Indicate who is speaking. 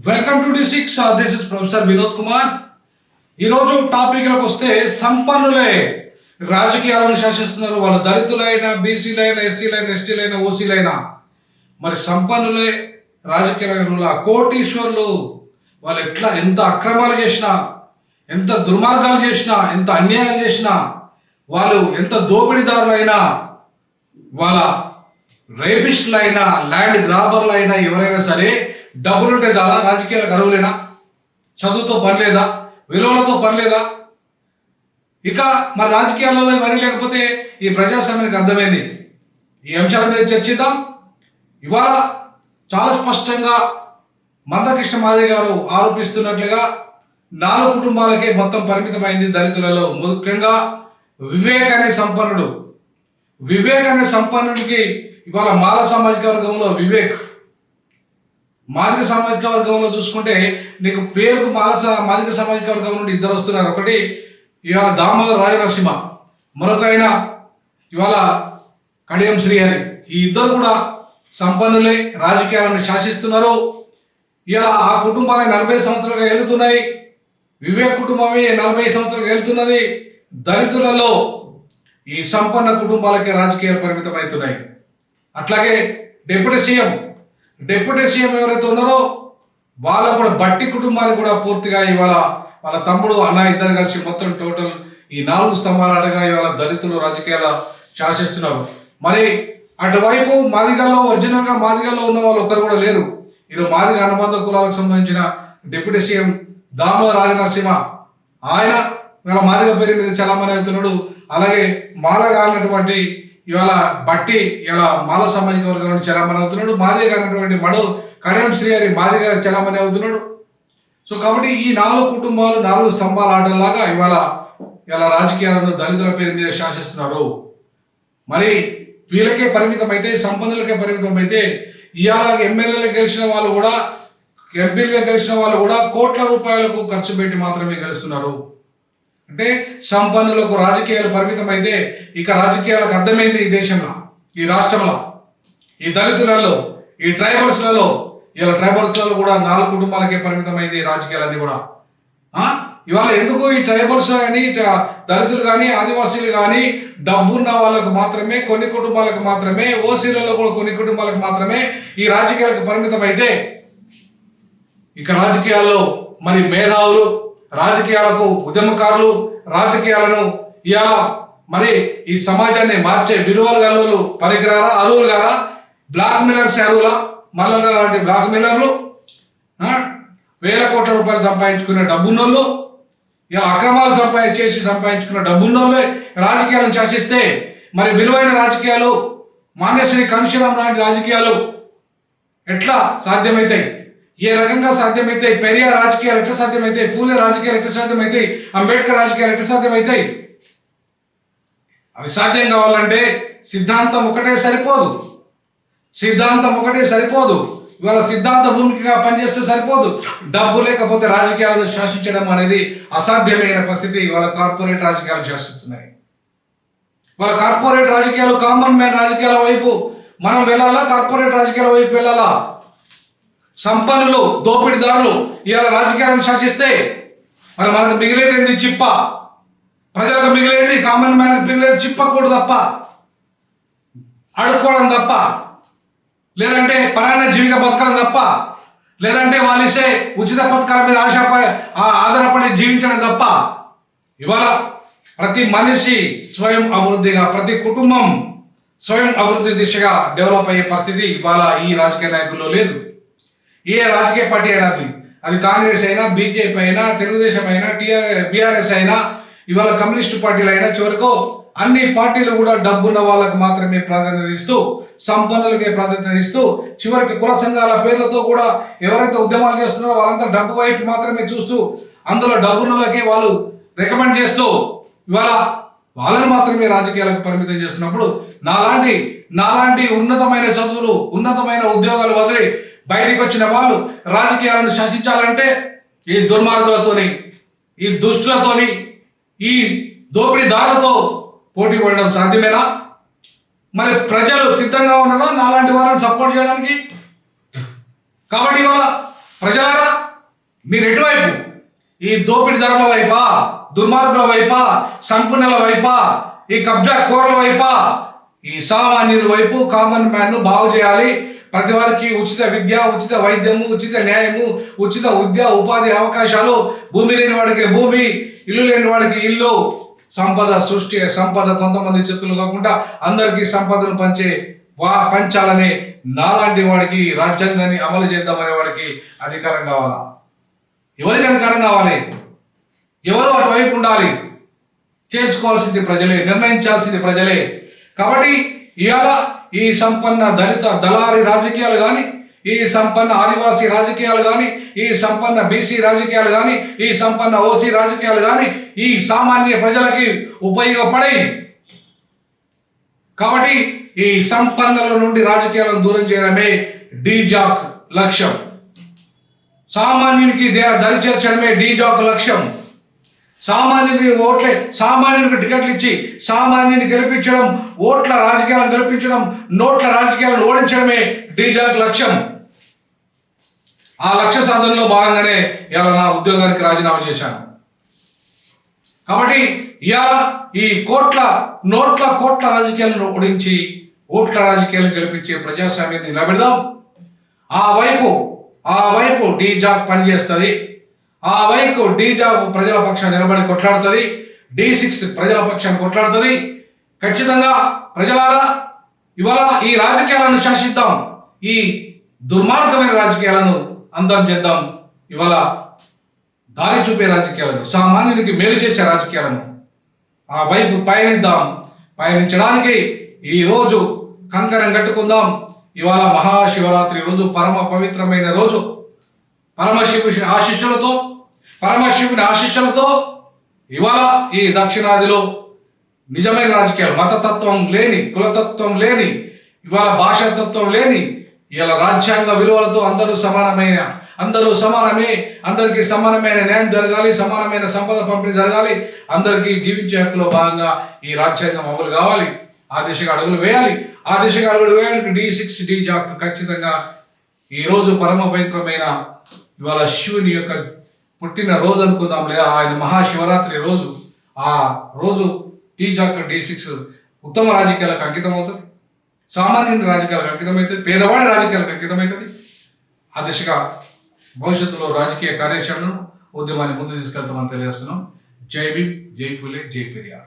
Speaker 1: Welcome to D6. This is professor Vinod Kumar. ఈరోజు టాపిక్లోకి వస్తే సంపన్నులే రాజకీయాలను శాసిస్తున్నారు. వాళ్ళు దళితులైనా, బీసీలైనా, ఎస్సీలైనా, ఎస్టీలైనా, ఓసీలైనా మరి సంపన్నులే రాజకీయాల కోటీశ్వర్లు. వాళ్ళు ఎంత అక్రమాలు చేసినా, ఎంత దుర్మార్గాలు చేసినా, ఎంత అన్యాయాలు చేసినా, వాళ్ళు ఎంత దోపిడీదారులైనా, వాళ్ళ రేపిస్టులైనా, ల్యాండ్ గ్రాబర్లైనా, ఎవరైనా సరే డబ్బులుంటే చాలా రాజకీయాలకు అర్హులేనా? చదువుతో పని లేదా? విలువలతో పని లేదా? ఇక మరి రాజకీయాలలో ఇవన్నీ లేకపోతే ఈ ప్రజాస్వామ్యానికి అర్థమైంది. ఈ అంశాల మీద చర్చిద్దాం. ఇవాళ చాలా స్పష్టంగా మందకృష్ణ మాదిగ గారు ఆరోపిస్తున్నట్లుగా 4 కుటుంబాలకే మొత్తం పరిమితమైంది దళితులలో. ముఖ్యంగా వివేక్ అనే సంపన్నుడికి ఇవాళ మాల సామాజిక వర్గంలో వివేక్, మాదిగ సామాజిక వర్గంలో చూసుకుంటే నీకు పేరుకు మాదిగ సామాజిక వర్గం నుండి 2 వస్తున్నారు. ఒకటి ఇవాళ దామోదర్ రాజనరసింహ, మరొక ఆయన ఇవాళ కడియం శ్రీహరి. ఈ 2 కూడా సంపన్నులే, రాజకీయాలను శాసిస్తున్నారు. ఇవాళ ఆ కుటుంబాలే 40 సంవత్సరాలుగా వెళ్తున్నాయి. వివేక్ కుటుంబమే 40 సంవత్సరాలుగా వెళ్తున్నది. దళితులలో ఈ సంపన్న కుటుంబాలకే రాజకీయాలు పరిమితమవుతున్నాయి. అట్లాగే డిప్యూటీ సీఎం ఎవరైతే ఉన్నారో వాళ్ళకు కూడా బట్టి కుటుంబానికి కూడా పూర్తిగా ఇవాళ వాళ్ళ తమ్ముడు అన్న 2 కలిసి మొత్తం టోటల్ ఈ 4 స్తంభాల అడగా ఇవాళ దళితులు రాజకీయాల శాసిస్తున్నారు. మరి అటువైపు ఒరిజినల్గా మాదిగల్లో ఉన్న వాళ్ళు ఒక్కరు కూడా లేరు. ఈరోజు మాదిగ అనుబంధ కులాలకు సంబంధించిన డిప్యూటీ సీఎం దామోదర్ రాజనరసింహ, ఆయన ఇవాళ మాదిగ పేరు మీద చలామణి అవుతున్నాడు. అలాగే మాల కానటువంటి ఇవాళ బట్టి ఇలా మాల సామాజిక వర్గం నుండి చలామణి అవుతున్నాడు. మాదిగ కానటువంటి మడు కడియం శ్రీహరి మాదిగ చలామణి అవుతున్నాడు. సో కాబట్టి ఈ 4 కుటుంబాలు 4 స్తంభాల ఆటల్లాగా ఇవాళ రాజకీయాలను దళితుల పేరు మీద శాసిస్తున్నారు. మరి వీళ్ళకే పరిమితం అయితే, సంపన్నులకే పరిమితం అయితే, ఇవాళ ఎమ్మెల్యేలు గెలిచిన వాళ్ళు కూడా, ఎంపీలుగా గెలిచిన వాళ్ళు కూడా కోట్ల రూపాయలకు ఖర్చు పెట్టి మాత్రమే గెలుస్తున్నారు. అంటే సంపన్నులకు రాజకీయాలు పరిమితం అయితే ఇక రాజకీయాలకు అర్థమైంది ఈ దేశంలో, ఈ రాష్ట్రంలో, ఈ దళితులలో, ఈ ట్రైబల్స్లలో. ఇలా ట్రైబల్స్లలో కూడా 4 కుటుంబాలకే పరిమితమైంది రాజకీయాలన్నీ కూడా. ఇవాళ ఎందుకు ఈ ట్రైబల్స్ కానీ, దళితులు కానీ, ఆదివాసీలు కానీ డబ్బున్న వాళ్ళకు మాత్రమే, కొన్ని కుటుంబాలకు మాత్రమే, ఓసీలలో కూడా కొన్ని కుటుంబాలకు మాత్రమే ఈ రాజకీయాలకు పరిమితం అయితే, ఇక రాజకీయాల్లో మరి మేధావులు, రాజకీయాలకు ఉద్యమకారులు, రాజకీయాలను ఇవాళ మరి ఈ సమాజాన్ని మార్చే విలువలు గల్లోలు పనికిరారా? అరువులు గారా? బ్లాక్ మిల్లర్స్ అరువులా? మళ్ళీ లాంటి బ్లాక్ మిల్లర్లు, వేల కోట్ల రూపాయలు సంపాదించుకునే డబ్బున్నోళ్ళు, ఇలా అక్రమాలు సంపాదించుకున్న డబ్బున్నోళ్ళు రాజకీయాలను శాసిస్తే మరి విలువైన రాజకీయాలు, మాన్యశ్రీ కనుషరాం లాంటి రాజకీయాలు ఎట్లా సాధ్యమవుతాయి? ఏ రకంగా సాధ్యమవుతాయి? పెరియార్ రాజకీయాలు ఎట్లా సాధ్యమవుతాయి? పూలే రాజకీయాలు ఎట్లా సాధ్యమవుతాయి? అంబేద్కర్ రాజకీయాలు ఎట్లా సాధ్యమవుతాయి? అవి సాధ్యం కావాలంటే సిద్ధాంతం ఒకటే సరిపోదు. ఇవాళ సిద్ధాంత భూమికగా పనిచేస్తే సరిపోదు. డబ్బు లేకపోతే రాజకీయాలను శాసించడం అనేది అసాధ్యమైన పరిస్థితి. ఇవాళ కార్పొరేట్ రాజకీయాలు శాసిస్తున్నాయి. వాళ్ళ కార్పొరేట్ రాజకీయాలు, కామన్ మ్యాన్ రాజకీయాల వైపు మనం వెళ్ళాలా? కార్పొరేట్ రాజకీయాల వైపు వెళ్ళాలా? సంపన్నులు, దోపిడీదారులు ఇవాళ రాజకీయాలను శాసిస్తే మరి మనకు మిగిలేది చిప్ప. ప్రజలకు మిగిలేది, కామన్ మ్యాన్కి మిగిలేది చిప్పకూడదు తప్ప, అడుక్కోవడం తప్ప, లేదంటే పరాన్న జీవిగా బతకడం తప్ప, లేదంటే వాళ్ళు ఇచ్చే ఉచిత పథకాల మీద ఆధారపడి జీవించడం తప్ప. ఇవాళ ప్రతి మనిషి స్వయం అభివృద్ధిగా, ప్రతి కుటుంబం స్వయం అభివృద్ధి దిశగా డెవలప్ అయ్యే పరిస్థితి ఇవాళ ఈ రాజకీయ నాయకుల్లో లేదు. ఏ రాజకీయ పార్టీ అయినా, అది కాంగ్రెస్ అయినా, బీజేపీ అయినా, తెలుగుదేశం అయినా, బీఆర్ఎస్ అయినా, ఇవాళ కమ్యూనిస్టు పార్టీలు అయినా, చివరకు అన్ని పార్టీలు కూడా డబ్బున్న వాళ్ళకు మాత్రమే ప్రాధాన్యత ఇస్తూ, సంపన్నులకే ప్రాధాన్యత ఇస్తూ, చివరికి కుల సంఘాల పేర్లతో కూడా ఎవరైతే ఉద్యమాలు చేస్తున్నారో వాళ్ళంతా డబ్బు వైపు మాత్రమే చూస్తూ, అందులో డబ్బున్నోళ్ళకే వాళ్ళు రికమెండ్ చేస్తూ ఇవాళ వాళ్ళని మాత్రమే రాజకీయాలకు పరిమితం చేస్తున్నప్పుడు నాలాంటి ఉన్నతమైన చదువులు, ఉన్నతమైన ఉద్యోగాలు వదిలి బయటికి వచ్చిన వాళ్ళు రాజకీయాలను శాసించాలంటే ఈ దుర్మార్గులతోని, ఈ దుష్టులతోని, ఈ దోపిడీదారులతో పోటీ పడడం సాధ్యమేనా? మరి ప్రజలు సిద్ధంగా ఉన్నారా నాలాంటి వారిని సపోర్ట్ చేయడానికి? కాబట్టి ఇవాళ ప్రజలారా మీరు ఎటువైపు? ఈ దోపిడీదారుల వైపా, దుర్మార్గుల వైపా, సంపన్నుల వైపా, ఈ కబ్జా కోరల వైపా, ఈ సామాన్యుల వైపు కామన్ మ్యాన్ బాగు చేయాలి, ప్రతి వారికి ఉచిత విద్య, ఉచిత వైద్యము, ఉచిత న్యాయము, ఉచిత ఉపాధి అవకాశాలు, భూమి లేని వాడికి భూమి, ఇల్లు లేని వాడికి ఇల్లు, సంపద సృష్టి, సంపద కొంతమంది చేతులు కాకుండా అందరికీ సంపదను పంచాలనే నాలాంటి వాడికి రాజ్యాంగాన్ని అమలు చేద్దామనే వాడికి అధికారం కావాలా? ఎవరికి అధికారం కావాలి? ఎవరు అటువైపు ఉండాలి? చేర్చుకోవాల్సింది ప్రజలే, నిర్ణయించాల్సింది ప్రజలే. కాబట్టి ఇవాళ ఈ సంపన్న దళిత దళారి రాజకీయాలు కానీ, ఈ సంపన్న ఆదివాసీ రాజకీయాలు కానీ, ఈ సంపన్న బీసీ రాజకీయాలు కానీ, ఈ సంపన్న ఓసీ రాజకీయాలు కానీ ఈ సామాన్య ప్రజలకి ఉపయోగపడాయి. కాబట్టి ఈ సంపన్నుల నుండి రాజకీయాలను దూరం చేయడమే డీజాక్ లక్ష్యం. సామాన్యునికి దరి చేర్చడమే డీజాక్ లక్ష్యం. సామాన్యునికి టికెట్లు ఇచ్చి సామాన్యుని గెలిపించడం, ఓట్ల రాజకీయాలను గెలిపించడం, నోట్ల రాజకీయాలను ఓడించడమే డీజాక్ లక్ష్యం. ఆ లక్ష్య సాధనలో భాగంగానే ఇవాళ నా ఉద్యోగానికి రాజీనామా చేశాను. కాబట్టి ఇవాళ ఈ కోట్ల రాజకీయాలను ఓడించి ఓట్ల రాజకీయాలను గెలిపించే ప్రజాస్వామ్యాన్ని నిలబెడదాం. ఆ వైపు డీజాక్ పనిచేస్తుంది. ఆ వైపు డీజాక్ ప్రజల పక్షాన్ని నిలబడి కొట్లాడుతుంది. D6 ప్రజల పక్షాన్ని కొట్లాడుతుంది. ఖచ్చితంగా ప్రజలారా ఇవాళ ఈ రాజకీయాలను శాసిద్దాం. ఈ దుర్మార్గమైన రాజకీయాలను అందం చేద్దాం. ఇవాళ దారి చూపే రాజకీయాలను, సామాన్యునికి మేలు చేసే రాజకీయాలను ఆ వైపు పయనించడానికి ఈరోజు కంకణం కట్టుకుందాం. ఇవాళ మహాశివరాత్రి రోజు, పరమ పవిత్రమైన రోజు. పరమశివుని ఆశీస్సులతో ఇవాళ ఈ దక్షిణాదిలో నిజమైన రాజకీయాలు, మతతత్వం లేని, కులతత్వం లేని, ఇవాళ భాషాతత్వం లేని, ఇవాళ రాజ్యాంగ విలువలతో అందరూ సమానమే, అందరికీ సమానమైన న్యాయం జరగాలి, సమానమైన సంపద పంపిణీ జరగాలి, అందరికీ జీవించే హక్కులో భాగంగా ఈ రాజ్యాంగం అమలు కావాలి. ఆ దిశగా అడుగులు వేయాలి. D6 డీజాక్ ఖచ్చితంగా ఈరోజు పరమ పవిత్రమైన ఇవాళ శివుని యొక్క పుట్టిన రోజు అనుకుందాం, లేదా ఆయన మహాశివరాత్రి రోజు. ఆ రోజు డీజాక్ D6 ఉత్తమ రాజకీయాలకు అంకితం అవుతుంది, సామాన్యుని రాజకీయాలకు అంకితమవుతుంది, పేదవాడి రాజకీయాలకు అంకితమవుతుంది. ఆ దిశగా భవిష్యత్తులో రాజకీయ కార్యాచరణను, ఉద్యమాన్ని ముందు తీసుకెళ్తామని తెలియజేస్తున్నాం. జై భీమ్, జై పూలే, జై పెరియార్.